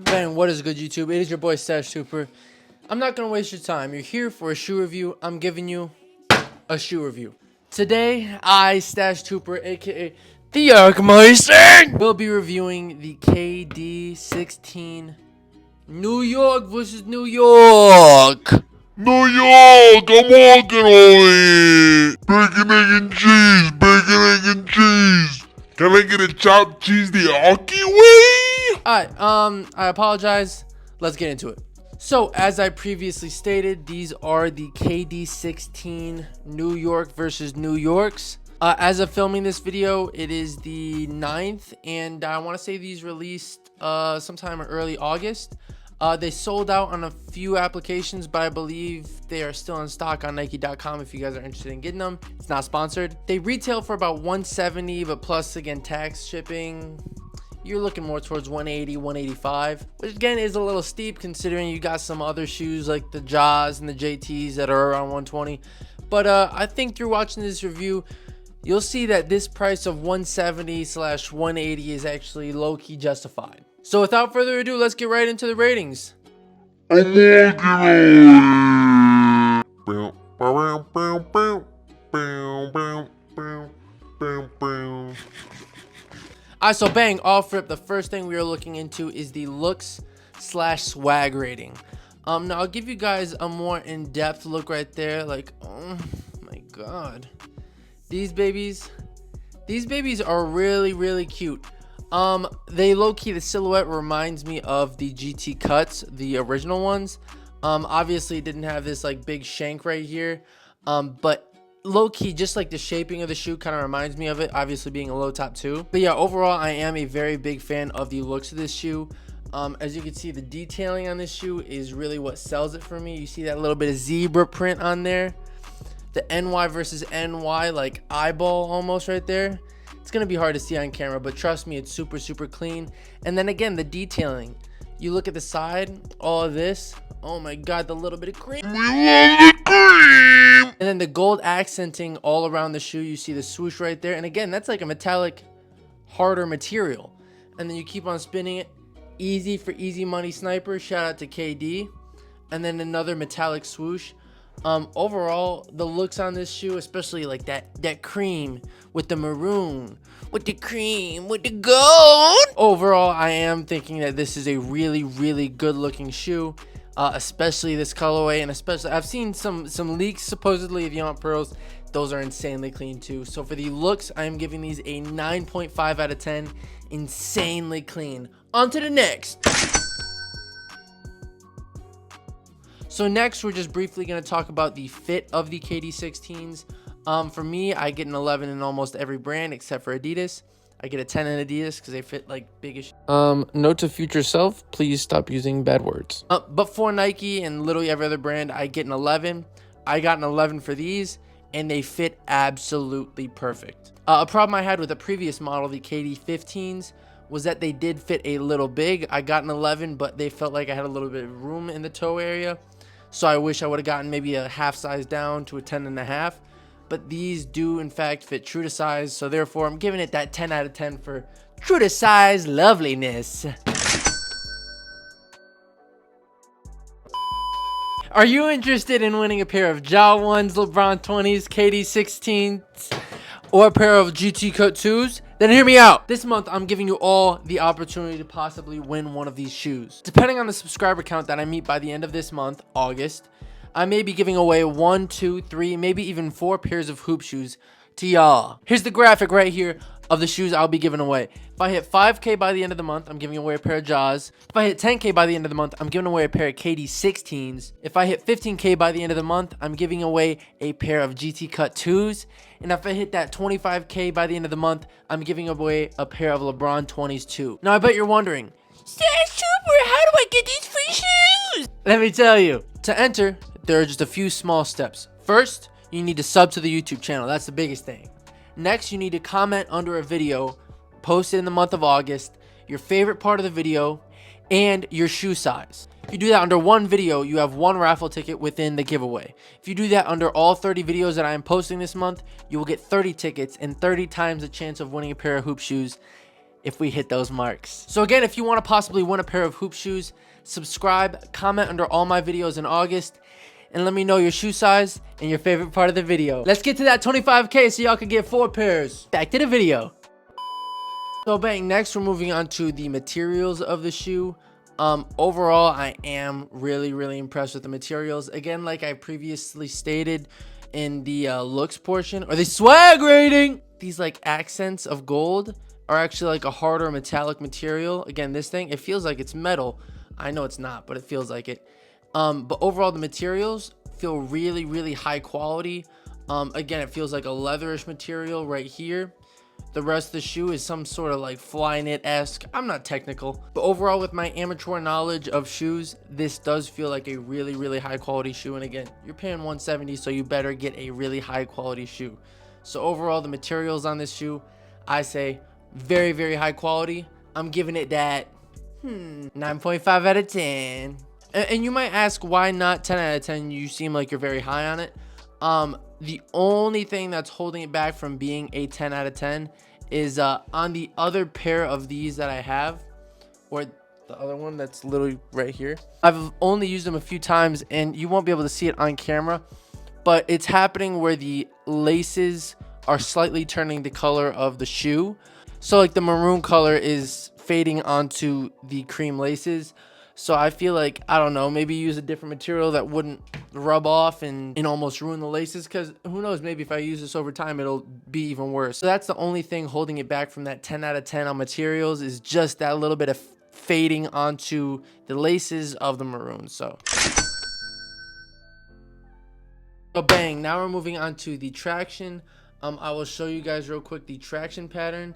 Bang, what is good, YouTube? It is your boy Stash Trooper. I'm not gonna waste your time. You're here for a shoe review. I'm giving you a shoe review. Today, I, Stash Trooper, aka the Arkmeister, will be reviewing the KD16 New York versus New York. New York, I'm walking on it. Bacon, egg, and cheese. Bacon, egg, and cheese. Can I get a chopped cheese the Aki way? Alright, I apologize. Let's get into it. So, as I previously stated, these are the KD16 New York versus New Yorks. As of filming this video, it is the 9th, and I want to say these released sometime in early August. They sold out on a few applications, but I believe they are still in stock on Nike.com if you guys are interested in getting them. It's not sponsored. They retail for about $170, but plus, again, tax, shipping, you're looking more towards $180, $185, which again is a little steep considering you got some other shoes like the Jaws and the JTs that are around $120. But I think through watching this review, you'll see that this price of $170/$180 is actually low-key justified. So without further ado, let's get right into the ratings. I'm walking on it. Alright, so bang, off rip, the first thing we are looking into is the looks/swag rating. Now I'll give you guys a more in-depth look right there. Like, oh my god, these babies are really cute. They low-key, the silhouette reminds me of the GT cuts, the original ones. Obviously it didn't have this like big shank right here, but low-key, just like the shaping of the shoe kind of reminds me of it, obviously being a low top too. But yeah, overall I am a very big fan of the looks of this shoe. As you can see, the detailing on this shoe is really what sells it for me. You see that little bit of zebra print on there, the NY versus NY like eyeball almost right there. It's gonna be hard to see on camera, but trust me, it's super clean. And then again, the detailing, you look at the side, all of this, oh my god, the little bit of cream. We love the cream. And then the gold accenting all around the shoe. You see the swoosh right there. And again, that's like a metallic, harder material. And then you keep on spinning it. Easy for easy money sniper. Shout out to KD. And then another metallic swoosh. Overall, the looks on this shoe, especially like that cream with the maroon, with the cream, with the gold. Overall, I am thinking that this is a really good looking shoe. Especially this colorway, and especially I've seen some leaks supposedly of Diamant Pearls. Those are insanely clean too. So for the looks, I am giving these a 9.5 out of 10. Insanely clean. On to the next. So next, we're just briefly going to talk about the fit of the KD16s. For me, I get an 11 in almost every brand except for Adidas. I get a 10 in Adidas because they fit like biggish. Note to future self, please stop using bad words. But for Nike and literally every other brand, I get an 11. I got an 11 for these, and they fit absolutely perfect. A problem I had with the previous model, the KD15s, was that they did fit a little big. I got an 11, but they felt like I had a little bit of room in the toe area. So I wish I would have gotten maybe a half size down to a 10.5. But these do in fact fit true to size, so therefore I'm giving it that 10 out of 10 for true to size loveliness. Are you interested in winning a pair of Ja 1s, LeBron 20s, KD16s, or a pair of GT Cut 2s? Then hear me out. This month, I'm giving you all the opportunity to possibly win one of these shoes. Depending on the subscriber count that I meet by the end of this month, August, I may be giving away 1, 2, 3, maybe even 4 pairs of hoop shoes to y'all. Here's the graphic right here of the shoes I'll be giving away. If I hit 5K by the end of the month, I'm giving away a pair of Jaws. If I hit 10K by the end of the month, I'm giving away a pair of KD16s. If I hit 15K by the end of the month, I'm giving away a pair of GT Cut 2s. And if I hit that 25K by the end of the month, I'm giving away a pair of LeBron 20s too. Now I bet you're wondering, Stash Trooper, how do I get these free shoes? Let me tell you. To enter, there are just a few small steps. First, you need to sub to the YouTube channel. That's the biggest thing. Next, you need to comment under a video posted in the month of August, your favorite part of the video, and your shoe size. If you do that under one video, you have one raffle ticket within the giveaway. If you do that under all 30 videos that I am posting this month, you will get 30 tickets and 30 times the chance of winning a pair of hoop shoes if we hit those marks. So again, if you want to possibly win a pair of hoop shoes, subscribe, comment under all my videos in August, and let me know your shoe size and your favorite part of the video. Let's get to that 25K so y'all can get 4 pairs. Back to the video. So bang, next we're moving on to the materials of the shoe. Overall, I am really impressed with the materials. Again, like I previously stated in the looks portion, or the swag rating, these like accents of gold are actually like a harder metallic material. Again, this thing, it feels like it's metal. I know it's not, but it feels like it. But overall, the materials feel really high quality. Again, it feels like a leatherish material right here. The rest of the shoe is some sort of like Flyknit-esque. I'm not technical, but overall, with my amateur knowledge of shoes, this does feel like a really high quality shoe. And again, you're paying $170, so you better get a really high quality shoe. So overall, the materials on this shoe, I say very high quality. I'm giving it that 9.5 out of 10. And you might ask, why not 10 out of 10? You seem like you're very high on it. The only thing that's holding it back from being a 10 out of 10 is on the other pair of these that I have, or the other one that's literally right here. I've only used them a few times, and you won't be able to see it on camera, but it's happening where the laces are slightly turning the color of the shoe. So like the maroon color is fading onto the cream laces. So I feel like, I don't know, maybe use a different material that wouldn't rub off and almost ruin the laces, because who knows, maybe if I use this over time, it'll be even worse. So that's the only thing holding it back from that 10 out of 10 on materials, is just that little bit of fading onto the laces of the maroon. So bang, now we're moving on to the traction. I will show you guys real quick the traction pattern.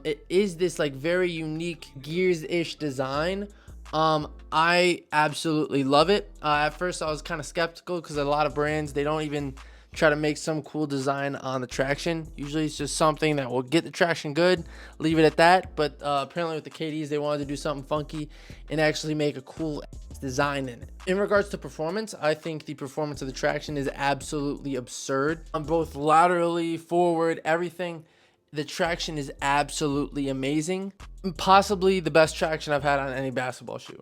It is this like very unique gears-ish design. I absolutely love it. At first I was kind of skeptical, because a lot of brands, they don't even try to make some cool design on the traction. Usually it's just something that will get the traction good, leave it at that. But apparently with the KDs, they wanted to do something funky and actually make a cool design in it. In regards to performance, I think the performance of the traction is absolutely absurd. On both laterally, forward, everything, the traction is absolutely amazing. Possibly the best traction I've had on any basketball shoe.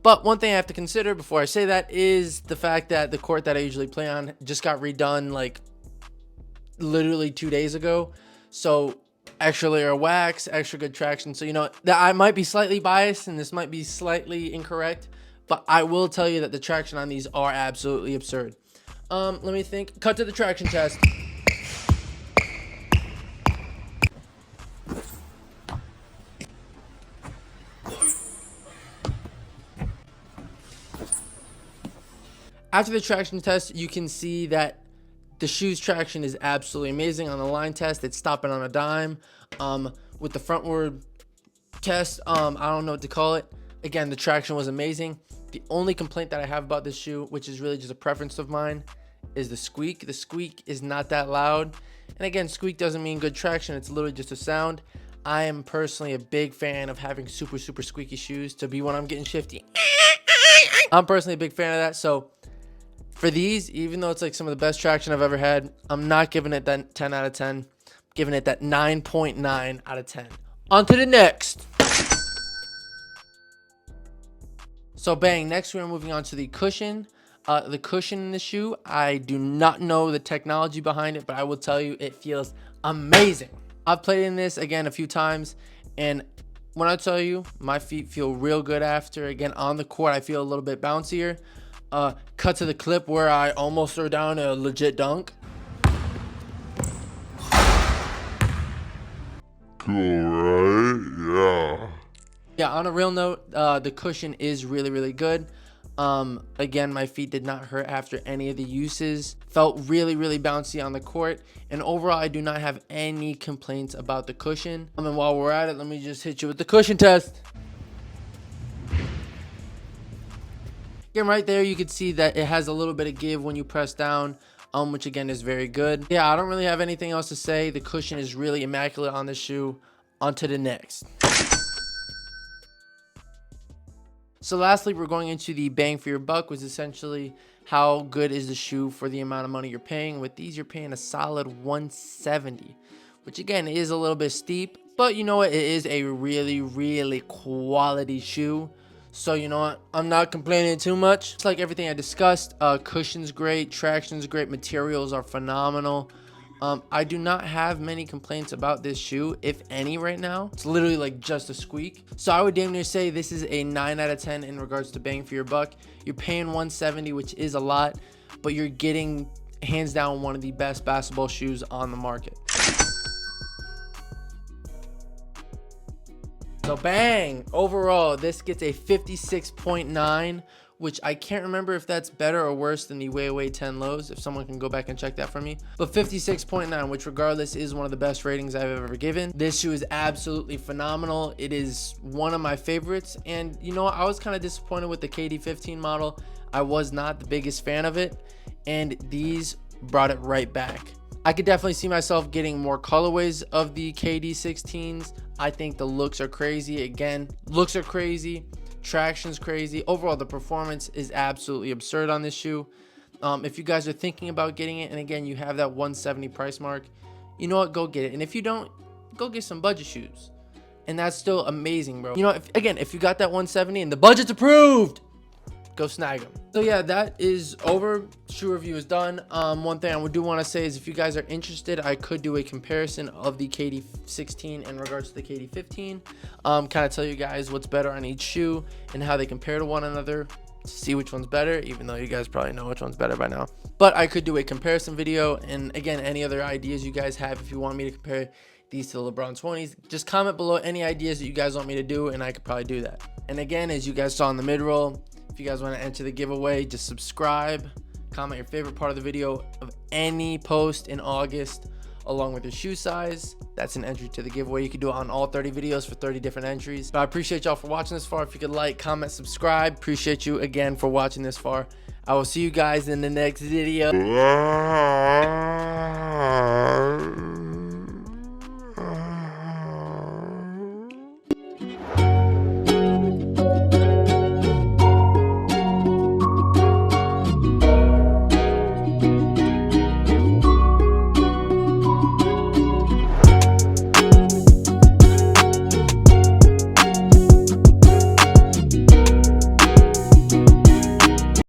But one thing I have to consider before I say that is the fact that the court that I usually play on just got redone like literally 2 days ago. So extra layer of wax, extra good traction. So you know that I might be slightly biased and this might be slightly incorrect, but I will tell you that the traction on these are absolutely absurd. Let me think. Cut to the traction test. After the traction test, you can see that the shoe's traction is absolutely amazing. On the line test, it's stopping on a dime. With the frontward test, I don't know what to call it. Again, the traction was amazing. The only complaint that I have about this shoe, which is really just a preference of mine, is the squeak. The squeak is not that loud. And again, squeak doesn't mean good traction. It's literally just a sound. I am personally a big fan of having super squeaky shoes to be when I'm getting shifty. I'm personally a big fan of that. So for these, even though it's like some of the best traction I've ever had, I'm not giving it that 10 out of 10. I'm giving it that 9.9 out of 10. On to the next. So bang, next we're moving on to the cushion. The cushion in the shoe, I do not know the technology behind it, but I will tell you it feels amazing. I've played in this again a few times, and when I tell you my feet feel real good after, again on the court I feel a little bit bouncier. Cut to the clip where I almost threw down a legit dunk. Cool, right? Yeah, on a real note, the cushion is really good. Again, my feet did not hurt after any of the uses. Felt really bouncy on the court, and overall I do not have any complaints about the cushion. And while we're at it, let me just hit you with the cushion test. Again, right there you can see that it has a little bit of give when you press down, which again is very good. Yeah, I don't really have anything else to say. The cushion is really immaculate on this shoe. On to the next. So lastly, we're going into the bang for your buck, which is essentially how good is the shoe for the amount of money you're paying. With these, you're paying a solid $170, which again is a little bit steep. But you know what? It is a really, really quality shoe. So you know what? I'm not complaining too much. It's like everything I discussed. Cushion's great, traction's great, materials are phenomenal. I do not have many complaints about this shoe, if any, right now. It's literally like just a squeak. So I would damn near say this is a 9 out of 10 in regards to bang for your buck. You're paying $170, which is a lot, but you're getting hands down one of the best basketball shoes on the market. So bang, overall this gets a 56.9, which I can't remember if that's better or worse than the YOOO 10 lows, if someone can go back and check that for me. But 56.9, which regardless is one of the best ratings I've ever given. This shoe is absolutely phenomenal. It is one of my favorites. And you know, I was kind of disappointed with the KD 15 model. I was not the biggest fan of it, and these brought it right back. I could definitely see myself getting more colorways of the KD 16s. I think the looks are crazy. Again, looks are crazy. Traction's crazy. Overall, the performance is absolutely absurd on this shoe. If you guys are thinking about getting it, and again, you have that 170 price mark, you know what? Go get it. And if you don't, go get some budget shoes. And that's still amazing, bro. You know, if you got that 170 and the budget's approved, go snag them. So yeah, that is over. Shoe review is done. One thing I do want to say is if you guys are interested, I could do a comparison of the KD 16 in regards to the KD 15. Kind of tell you guys what's better on each shoe and how they compare to one another to see which one's better, even though you guys probably know which one's better by now. But I could do a comparison video, and again, any other ideas you guys have, if you want me to compare these to the LeBron 20s, just comment below any ideas that you guys want me to do, and I could probably do that. And again, as you guys saw in the mid-roll, if you guys want to enter the giveaway, just subscribe, comment your favorite part of the video of any post in August along with your shoe size. That's an entry to the giveaway. You can do it on all 30 videos for 30 different entries. But I appreciate y'all for watching this far. If you could like, comment, subscribe. Appreciate you again for watching this far. I will see you guys in the next video.